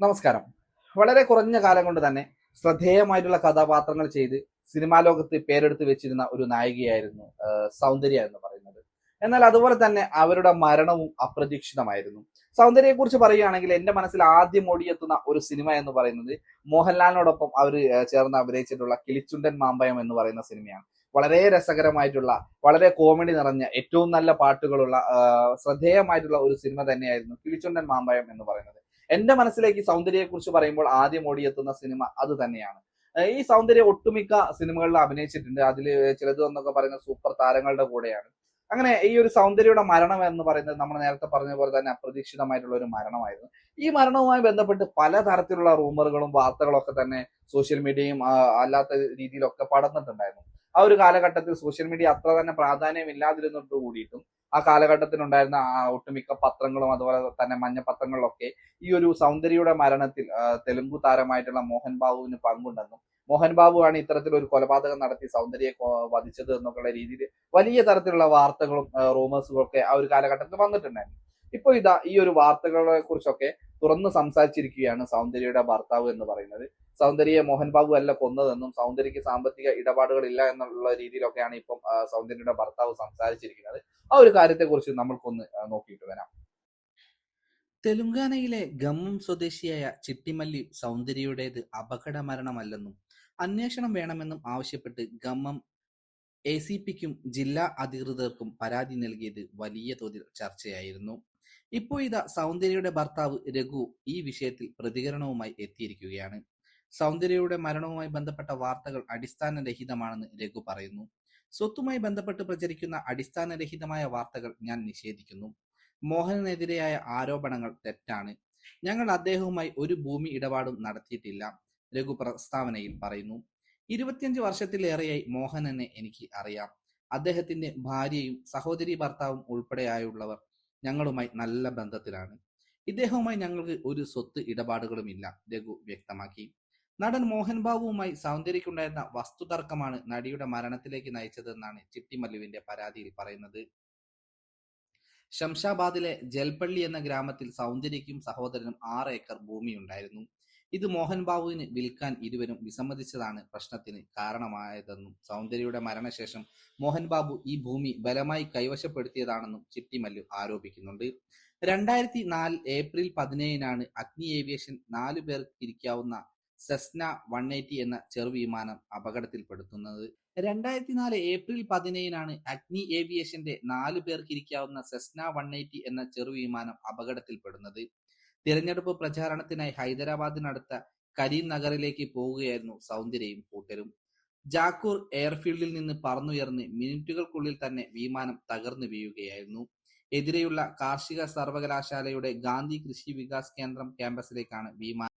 നമസ്കാരം. വളരെ കുറഞ്ഞ കാലം കൊണ്ട് തന്നെ ശ്രദ്ധേയമായിട്ടുള്ള കഥാപാത്രങ്ങൾ ചെയ്ത് സിനിമാ ലോകത്ത് പേരെടുത്ത് വെച്ചിരുന്ന ഒരു നായികയായിരുന്നു സൗന്ദര്യ എന്ന് പറയുന്നത്. എന്നാൽ അതുപോലെ തന്നെ അവരുടെ മരണവും അപ്രതീക്ഷിതമായിരുന്നു. സൗന്ദര്യയെക്കുറിച്ച് പറയുകയാണെങ്കിൽ എന്റെ മനസ്സിൽ ആദ്യം ഓടിയെത്തുന്ന ഒരു സിനിമ എന്ന് പറയുന്നത് മോഹൻലാലിനോടൊപ്പം അവർ ചേർന്ന് അഭിനയിച്ചിട്ടുള്ള കിളിച്ചുണ്ടൻ മാമ്പഴം എന്ന് പറയുന്ന സിനിമയാണ്. വളരെ രസകരമായിട്ടുള്ള, വളരെ കോമഡി നിറഞ്ഞ, ഏറ്റവും നല്ല പാട്ടുകളുള്ള ശ്രദ്ധേയമായിട്ടുള്ള ഒരു സിനിമ തന്നെയായിരുന്നു കിളിച്ചുണ്ടൻ മാമ്പഴം എന്ന് പറയുന്നത്. എന്റെ മനസ്സിലേക്ക് സൗന്ദര്യയെ കുറിച്ച് പറയുമ്പോൾ ആദ്യം ഓടിയെത്തുന്ന സിനിമ അത് തന്നെയാണ്. ഈ സൗന്ദര്യ ഒട്ടുമിക്ക സിനിമകളിൽ അഭിനയിച്ചിട്ടുണ്ട്. അതിൽ ചിലത് എന്നൊക്കെ പറയുന്ന സൂപ്പർ താരങ്ങളുടെ കൂടെയാണ്. അങ്ങനെ ഈ ഒരു സൗന്ദര്യയുടെ മരണം എന്ന് പറയുന്നത് നമ്മൾ നേരത്തെ പറഞ്ഞ പോലെ തന്നെ അപ്രതീക്ഷിതമായിട്ടുള്ള ഒരു മരണമായിരുന്നു. ഈ മരണവുമായി ബന്ധപ്പെട്ട് പലതരത്തിലുള്ള റൂമറുകളും വാർത്തകളും ഒക്കെ തന്നെ സോഷ്യൽ മീഡിയയും അല്ലാത്ത രീതിയിലൊക്കെ പടർന്നിട്ടുണ്ടായിരുന്നു. ആ ഒരു കാലഘട്ടത്തിൽ സോഷ്യൽ മീഡിയ അത്ര തന്നെ പ്രാധാന്യം ഇല്ലാതിരുന്നിട്ട് കൂടിയിട്ടും ആ കാലഘട്ടത്തിലുണ്ടായിരുന്ന ഒട്ടുമിക്ക പത്രങ്ങളും അതുപോലെ തന്നെ മഞ്ഞ പത്രങ്ങളിലൊക്കെ ഈ ഒരു സൗന്ദര്യയുടെ മരണത്തിൽ തെലുങ്കു താരമായിട്ടുള്ള മോഹൻ ബാബുവിന് പങ്കുണ്ടെന്നും മോഹൻ ബാബു ആണ് ഇത്തരത്തിൽ ഒരു കൊലപാതകം നടത്തി സൗന്ദര്യയെ വധിച്ചത് എന്നൊക്കെയുള്ള രീതിയിൽ വലിയ തരത്തിലുള്ള വാർത്തകളും റൂമേഴ്സുകളും ഒക്കെ ആ ഒരു കാലഘട്ടത്തിൽ വന്നിട്ടുണ്ടായിരുന്നു. ഇപ്പോൾ ഇതാ ഈ ഒരു വാർത്തകളെ കുറിച്ചൊക്കെ തുറന്ന് സംസാരിച്ചിരിക്കുകയാണ് സൗന്ദര്യയുടെ ഭർത്താവ് എന്ന് പറയുന്നത്. സൗന്ദര്യയെ മോഹൻ ബാബു അല്ല കൊന്നതെന്നും സൗന്ദര്യക്ക് സാമ്പത്തിക ഇടപാടുകൾ ഇല്ല എന്നുള്ള രീതിയിലൊക്കെയാണ് ഇപ്പം സൗന്ദര്യയുടെ ഭർത്താവ് സംസാരിച്ചിരിക്കുന്നത്. ആ ഒരു കാര്യത്തെക്കുറിച്ച് നമ്മൾക്കൊന്ന് നോക്കിയിട്ട് വരാം. തെലുങ്കാനയിലെ ഖമ്മം സ്വദേശിയായ ചിട്ടിമല്ലി സൗന്ദര്യയുടേത് അപകട മരണമല്ലെന്നും അന്വേഷണം വേണമെന്നും ആവശ്യപ്പെട്ട് ഖമ്മം എസിപിക്കും ജില്ലാ അധികൃതർക്കും പരാതി നൽകിയത് വലിയ തോതിൽ ചർച്ചയായിരുന്നു. ഇപ്പോഴിതാ സൗന്ദര്യയുടെ ഭർത്താവ് രഘു ഈ വിഷയത്തിൽ പ്രതികരണവുമായി എത്തിയിരിക്കുകയാണ്. സൗന്ദര്യയുടെ മരണവുമായി ബന്ധപ്പെട്ട വാർത്തകൾ അടിസ്ഥാനരഹിതമാണെന്ന് രഘു പറയുന്നു. സ്വത്തുമായി ബന്ധപ്പെട്ട് പ്രചരിക്കുന്ന അടിസ്ഥാനരഹിതമായ വാർത്തകൾ ഞാൻ നിഷേധിക്കുന്നു. മോഹനെതിരെയായ ആരോപണങ്ങൾ തെറ്റാണ്. ഞങ്ങൾ അദ്ദേഹവുമായി ഒരു ഭൂമി ഇടപാടും നടത്തിയിട്ടില്ല, രഘു പ്രസ്താവനയിൽ പറയുന്നു. 25 വർഷത്തിലേറെയായി മോഹനനെ എനിക്ക് അറിയാം. അദ്ദേഹത്തിന്റെ ഭാര്യയും സഹോദരി ഭർത്താവും ഉൾപ്പെടെയായുള്ളവർ ഞങ്ങളുമായി നല്ല ബന്ധത്തിലാണ്. ഇദ്ദേഹവുമായി ഞങ്ങൾക്ക് ഒരു സ്വത്ത് ഇടപാടുകളുമില്ല, രഘു വ്യക്തമാക്കി. നടൻ മോഹൻ ബാബുവുമായി സൗന്ദര്യക്കുണ്ടായിരുന്ന വസ്തുതർക്കമാണ് നടിയുടെ മരണത്തിലേക്ക് നയിച്ചതെന്നാണ് ചിട്ടിമല്ലുവിന്റെ പരാതിയിൽ പറയുന്നത്. ശംഷാബാദിലെ ജൽപള്ളി എന്ന ഗ്രാമത്തിൽ സൗന്ദര്യയ്ക്കും സഹോദരനും 6 ഏക്കർ ഭൂമിയുണ്ടായിരുന്നു. ഇത് മോഹൻ ബാബുവിന് വിൽക്കാൻ ഇരുവരും വിസമ്മതിച്ചതാണ് പ്രശ്നത്തിന് കാരണമായതെന്നും സൗന്ദര്യയുടെ മരണശേഷം മോഹൻ ബാബു ഈ ഭൂമി ബലമായി കൈവശപ്പെടുത്തിയതാണെന്നും ചിട്ടിമല്ലു ആരോപിക്കുന്നുണ്ട്. 2004 ഏപ്രിൽ 17-നാണ് അഗ്നി ഏവിയേഷൻ 4 പേർ ഇരിക്കാവുന്ന സെസ്ന 180 എന്ന ചെറുവിമാനം അപകടത്തിൽപ്പെടുത്തുന്നത്. 2004 ഏപ്രിൽ 17-നാണ് അഗ്നി ഏവിയേഷന്റെ 4 പേർക്കിരിക്കാവുന്ന സെസ്ന 180 എന്ന ചെറുവിമാനം അപകടത്തിൽപ്പെടുന്നത്. തിരഞ്ഞെടുപ്പ് പ്രചാരണത്തിനായി ഹൈദരാബാദിനടുത്ത കരീം നഗറിലേക്ക് പോവുകയായിരുന്നു സൗന്ദര്യയും കൂട്ടരും. ജാക്കൂർ എയർഫീൽഡിൽ നിന്ന് പറന്നുയർന്ന് മിനിറ്റുകൾക്കുള്ളിൽ തന്നെ വിമാനം തകർന്നു വീഴുകയായിരുന്നു. എതിരെയുള്ള കാർഷിക സർവകലാശാലയുടെ ഗാന്ധി കൃഷി വികാസ് കേന്ദ്രം ക്യാമ്പസിലേക്കാണ് വിമാനം